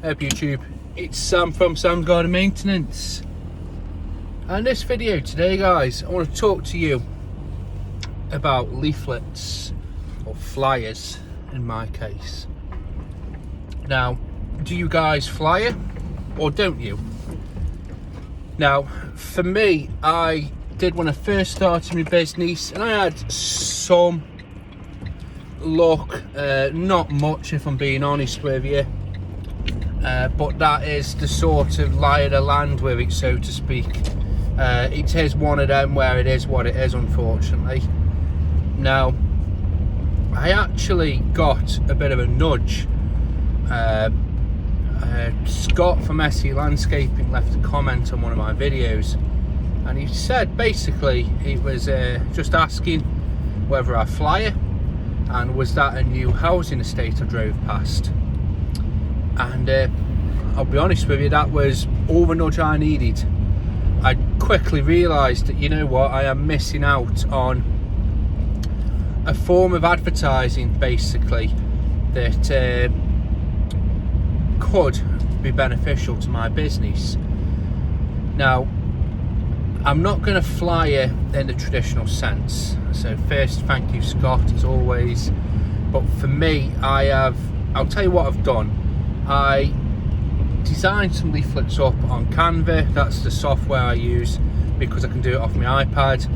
Up YouTube, it's Sam from SGM-garden Maintenance. And this video today, guys, I want to talk to you about leaflets or flyers in my case. Now, do you guys flyer or don't you? Now, for me, I did when I first started my business, and I had some luck, not much if I'm being honest with you. But that is the sort of lie of the land with it, so to speak. It is one of them where it is what it is, unfortunately. Now, I actually got a bit of a nudge. Scott from SE Landscaping left a comment on one of my videos, and he said basically he was just asking whether I flyer, and was that a new housing estate I drove past. And I'll be honest with you, that was all the nudge I needed. I quickly realised that, you know what, I am missing out on a form of advertising basically that could be beneficial to my business. Now, I'm not going to flyer in the traditional sense, so first thank you Scott as always, but for me, I'll tell you what I've done. I designed some leaflets up on Canva. That's the software I use because I can do it off my iPad.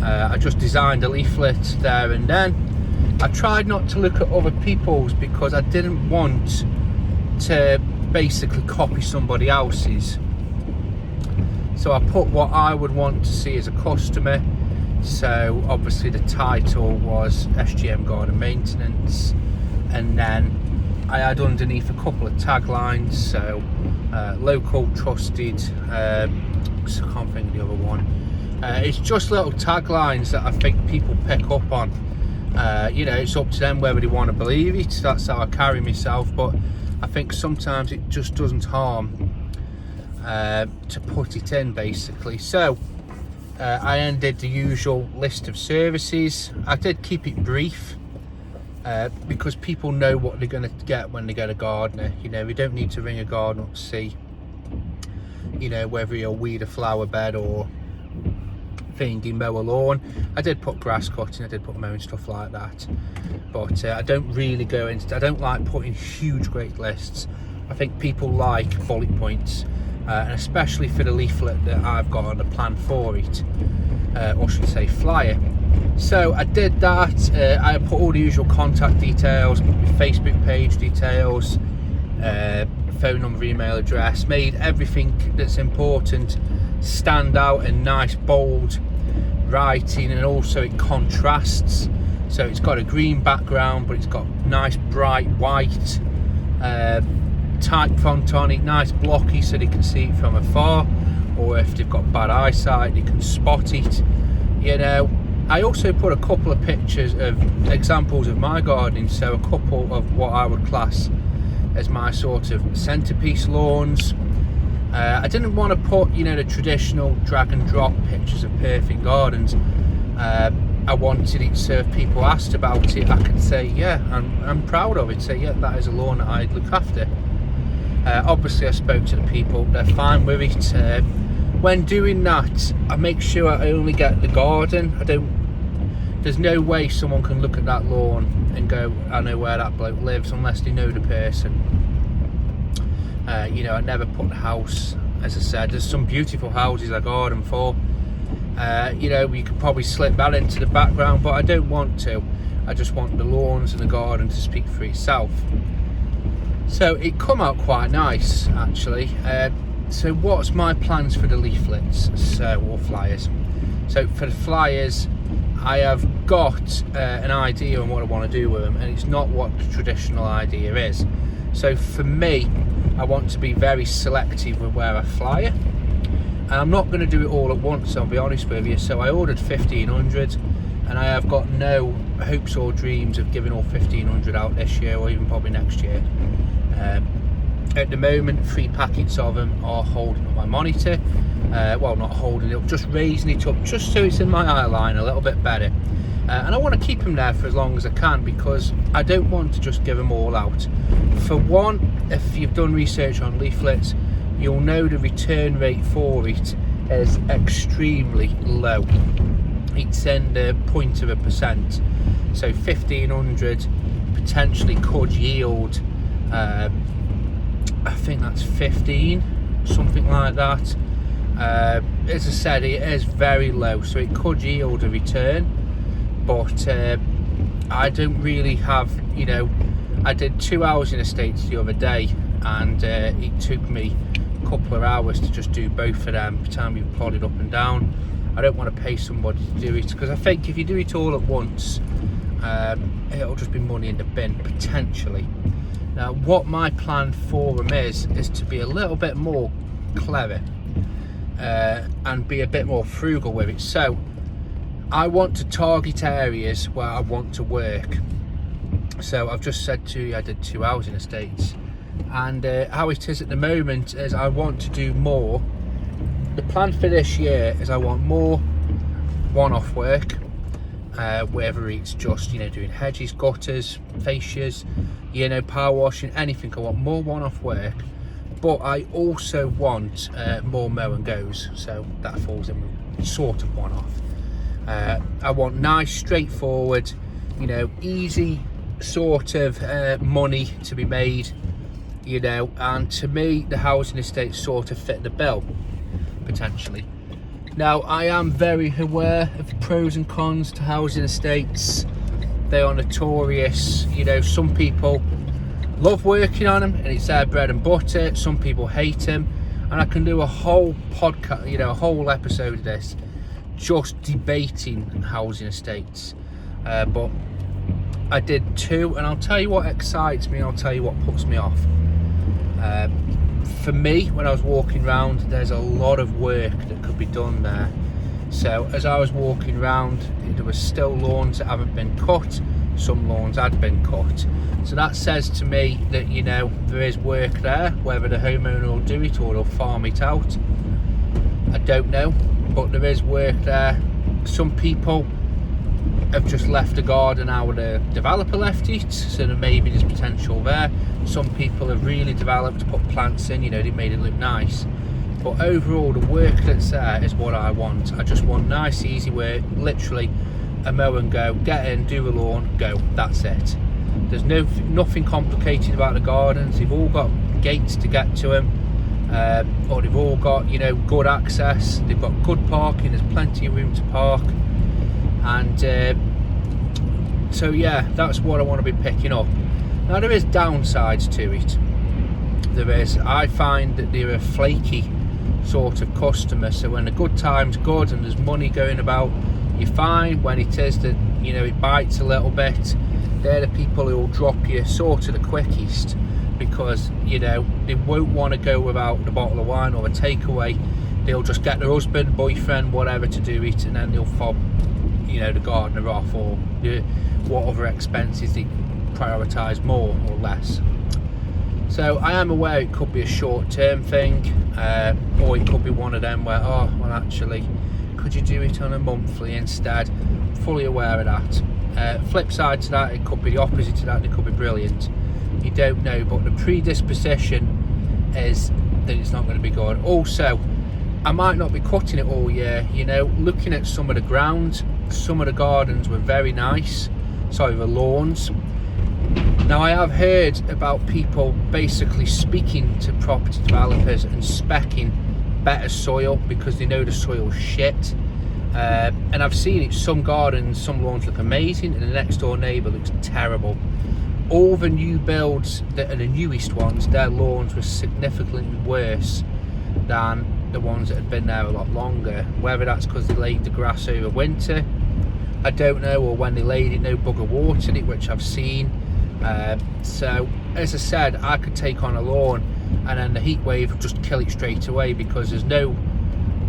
I just designed a leaflet there and then. I tried not to look at other people's because I didn't want to basically copy somebody else's. So I put what I would want to see as a customer. So obviously the title was SGM-garden Maintenance, and then I had underneath a couple of taglines, so local, trusted, I can't think of the other one. It's just little taglines that I think people pick up on. You know, it's up to them whether they want to believe it. That's how I carry myself, but I think sometimes it just doesn't harm to put it in basically. So I ended the usual list of services. I did keep it brief. Because people know what they're going to get when they get a gardener. You know, we don't need to ring a gardener up to see, you know, whether you'll weed a flower bed or thingy mow a lawn. I did put grass cutting, I did put mowing, stuff like that, but I don't really go into, I don't like putting huge great lists. I think people like bullet points, and especially for the leaflet that I've got on the plan for it, or should I say flyer. So I did that. I put all the usual contact details, Facebook page details, phone number, email address, made everything that's important stand out in nice bold writing, and also it contrasts. So it's got a green background, but it's got nice bright white type font on it, nice blocky so they can see it from afar, or if they've got bad eyesight they can spot it, you know. I also put a couple of pictures of examples of my gardening, so a couple of what I would class as my sort of centerpiece lawns. I didn't want to put, you know, the traditional drag and drop pictures of perfect gardens. I wanted it so if people asked about it, I could say, yeah, I'm proud of it, say, yeah, that is a lawn that I look after. Obviously I spoke to the people, they're fine with it. When doing that, I make sure I only get the garden. There's no way someone can look at that lawn and go, I know where that bloke lives, unless they know the person. You know, I never put the house. As I said, there's some beautiful houses I garden for. You know, you could probably slip that into the background, but I don't want to. I just want the lawns and the garden to speak for itself. So it come out quite nice, actually. So what's my plans for the leaflets, or flyers? So for the flyers, I have got an idea on what I want to do with them, and it's not what the traditional idea is. So for me, I want to be very selective with where I flyer, and I'm not going to do it all at once, I'll be honest with you. So I ordered 1,500, and I have got no hopes or dreams of giving all 1,500 out this year, or even probably next year. At the moment, 3 packets of them are holding up my monitor. Well, not holding it up, just raising it up, just so it's in my eye line a little bit better. and I want to keep them there for as long as I can, because I don't want to just give them all out. For one, if you've done research on leaflets, you'll know the return rate for it is extremely low. It's in the 0.1%, so 1,500 potentially could yield, I think that's 15, something like that. As I said, it is very low, so it could yield a return, but I don't really have, you know, I did 2 hours in estates the other day, and it took me a couple of hours to just do both of them by the time you plodded up and down. I don't want to pay somebody to do it, because I think if you do it all at once, it'll just be money in the bin potentially. Now, what my plan for them is to be a little bit more clever and be a bit more frugal with it. So I want to target areas where I want to work. So I've just said to you I did 2 hours in estates, and how it is at the moment is I want to do more. The plan for this year is I want more one-off work, whether it's just, you know, doing hedges, gutters, fascias, you know, power washing, anything. I want more one-off work, but I also want more mow and goes, so that falls in sort of one-off. I want nice, straightforward, you know, easy sort of money to be made, you know, and to me the housing estates sort of fit the bill potentially. Now, I am very aware of the pros and cons to housing estates. They are notorious, you know, some people love working on them and it's their bread and butter, some people hate them, and I can do a whole podcast, you know, a whole episode of this just debating housing estates, but I did 2, and I'll tell you what excites me and I'll tell you what puts me off. For me, when I was walking around, there's a lot of work that could be done there. So as I was walking around, there was still lawns that haven't been cut, some lawns had been cut. So that says to me that, you know, there is work there. Whether the homeowner will do it or they'll farm it out, I don't know, but there is work there. Some people have just left the garden how the developer left it, so there maybe there's potential there. Some people have really developed, put plants in, you know, they made it look nice. But overall, the work that's there is what I want. I just want nice, easy work, literally a mow and go, get in, do a lawn, go, that's it. There's nothing complicated about the gardens. They've all got gates to get to them, or they've all got, you know, good access. They've got good parking, there's plenty of room to park. And so yeah, that's what I want to be picking up. Now, there is downsides to it. There is. I find that they're a flaky sort of customer, so when the good time's good and there's money going about, you're fine. When it is that, you know, it bites a little bit, they're the people who will drop you sort of the quickest, because, you know, they won't want to go without the bottle of wine or a takeaway. They'll just get their husband, boyfriend, whatever to do it, and then they'll fob, you know, the gardener off, or what other expenses they prioritise more or less. So I am aware it could be a short-term thing, or it could be one of them where, oh, well, actually, could you do it on a monthly instead? Fully aware of that. Flip side to that, it could be the opposite to that, and it could be brilliant. You don't know, but the predisposition is that it's not going to be good. Also, I might not be cutting it all year, you know. Looking at some of the grounds, some of the gardens were very nice, sorry, the lawns. Now, I have heard about people basically speaking to property developers and speccing better soil because they know the soil's shit. And I've seen it, some gardens, some lawns look amazing, and the next door neighbour looks terrible. All the new builds that are the newest ones, their lawns were significantly worse than the ones that had been there a lot longer. Whether that's because they laid the grass over winter, I don't know, or when they laid it, no bugger watered it, which I've seen. So as I said, I could take on a lawn and then the heat wave would just kill it straight away, because there's no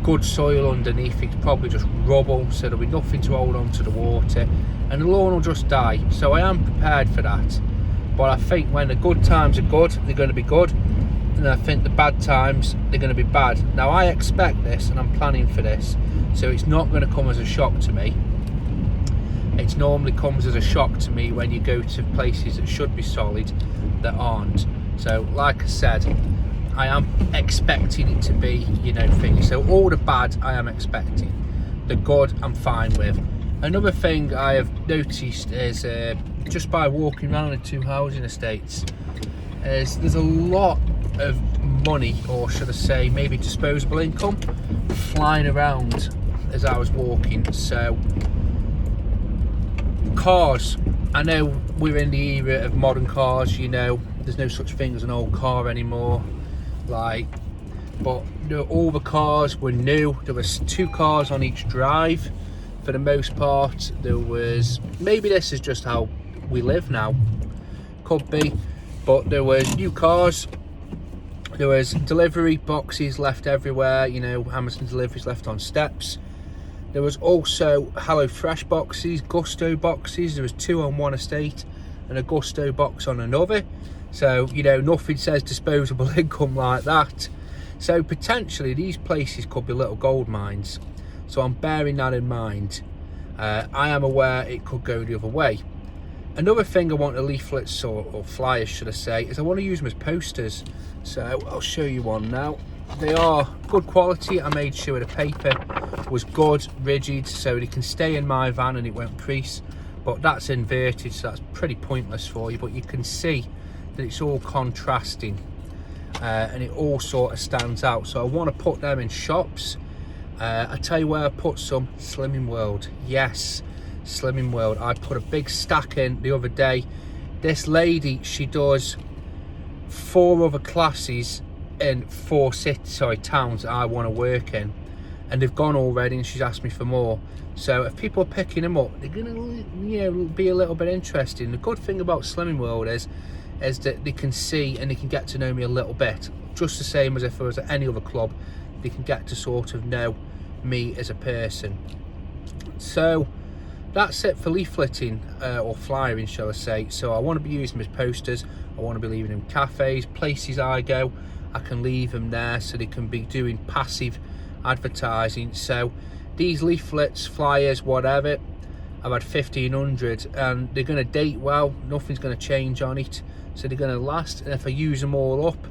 good soil underneath. It's probably just rubble, so there'll be nothing to hold on to the water, and the lawn will just die. So I am prepared for that, but I think when the good times are good, they're going to be good, and I think the bad times, they're going to be bad. Now, I expect this and I'm planning for this, so it's not going to come as a shock to me. It normally comes as a shock to me when you go to places that should be solid that aren't. So like I said, I am expecting it to be, you know, things. So all the bad I am expecting, the good I'm fine with. Another thing I have noticed is just by walking around the 2 housing estates, is there's a lot of money, or should I say maybe disposable income, flying around as I was walking. So cars, I know we're in the era of modern cars, you know, there's no such thing as an old car anymore, like, but you know, all the cars were new. There was 2 cars on each drive for the most part. There was, maybe this is just how we live now, could be, but there was new cars, there was delivery boxes left everywhere, you know, Amazon deliveries left on steps. There was also HelloFresh boxes, Gusto boxes. There was 2 on one estate and a Gusto box on another. So, you know, nothing says disposable income like that. So potentially these places could be little gold mines. So I'm bearing that in mind. I am aware it could go the other way. Another thing I want, the leaflets or flyers should I say, is I want to use them as posters. So I'll show you one now. They are good quality. I made sure the paper was good, rigid, so they can stay in my van and it won't crease. But that's inverted, so that's pretty pointless for you. But you can see that it's all contrasting and it all sort of stands out. So I want to put them in shops. I tell you where I put some, Slimming World. Yes, Slimming World. I put a big stack in the other day. This lady, she does 4 other classes in 4 towns that I want to work in, and they've gone already, and she's asked me for more. So if people are picking them up, they're gonna, you know, be a little bit interesting. The good thing about Slimming World is that they can see and they can get to know me a little bit, just the same as if I was at any other club. They can get to sort of know me as a person. So that's it for leafleting or flyering, shall I say. So I want to be using them as posters. I want to be leaving them in cafes, places I go. I can leave them there so they can be doing passive advertising. So these leaflets, flyers, whatever, I've had 1,500 and they're going to date well. Nothing's going to change on it, so they're going to last. And if I use them all up,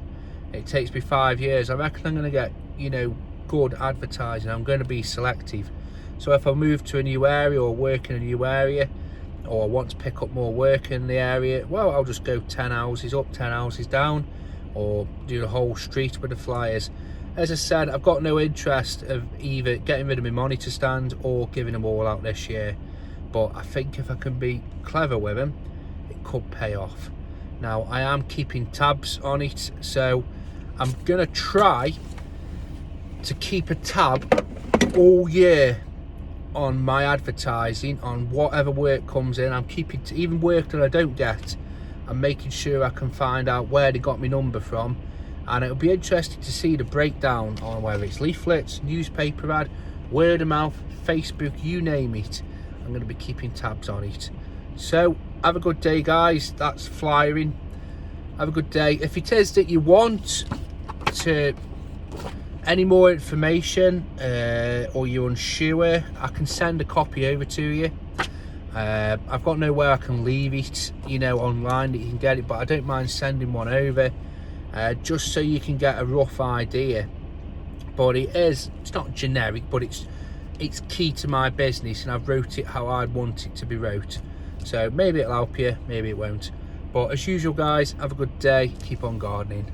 it takes me 5 years. I reckon I'm going to get, you know, good advertising. I'm going to be selective. So if I move to a new area or work in a new area, or I want to pick up more work in the area, well, I'll just go 10 houses up, 10 houses down, or do the whole street with the flyers. As I said, I've got no interest of either getting rid of my monitor stand or giving them all out this year. But I think if I can be clever with them, it could pay off. Now, I am keeping tabs on it, so I'm going to try to keep a tab all year on my advertising, on whatever work comes in. I'm keeping, even work that I don't get, I'm making sure I can find out where they got my number from. And it'll be interesting to see the breakdown on whether it's leaflets, newspaper ad, word of mouth, Facebook, you name it. I'm going to be keeping tabs on it. So have a good day, guys. That's flyering. Have a good day. If it is that you want to any more information or you're unsure, I can send a copy over to you. I've got nowhere I can leave it, you know, online that you can get it, but I don't mind sending one over just so you can get a rough idea. But it's not generic, but it's key to my business, and I've wrote it how I'd want it to be wrote. So maybe it'll help you, maybe it won't. But as usual, guys, have a good day, keep on gardening.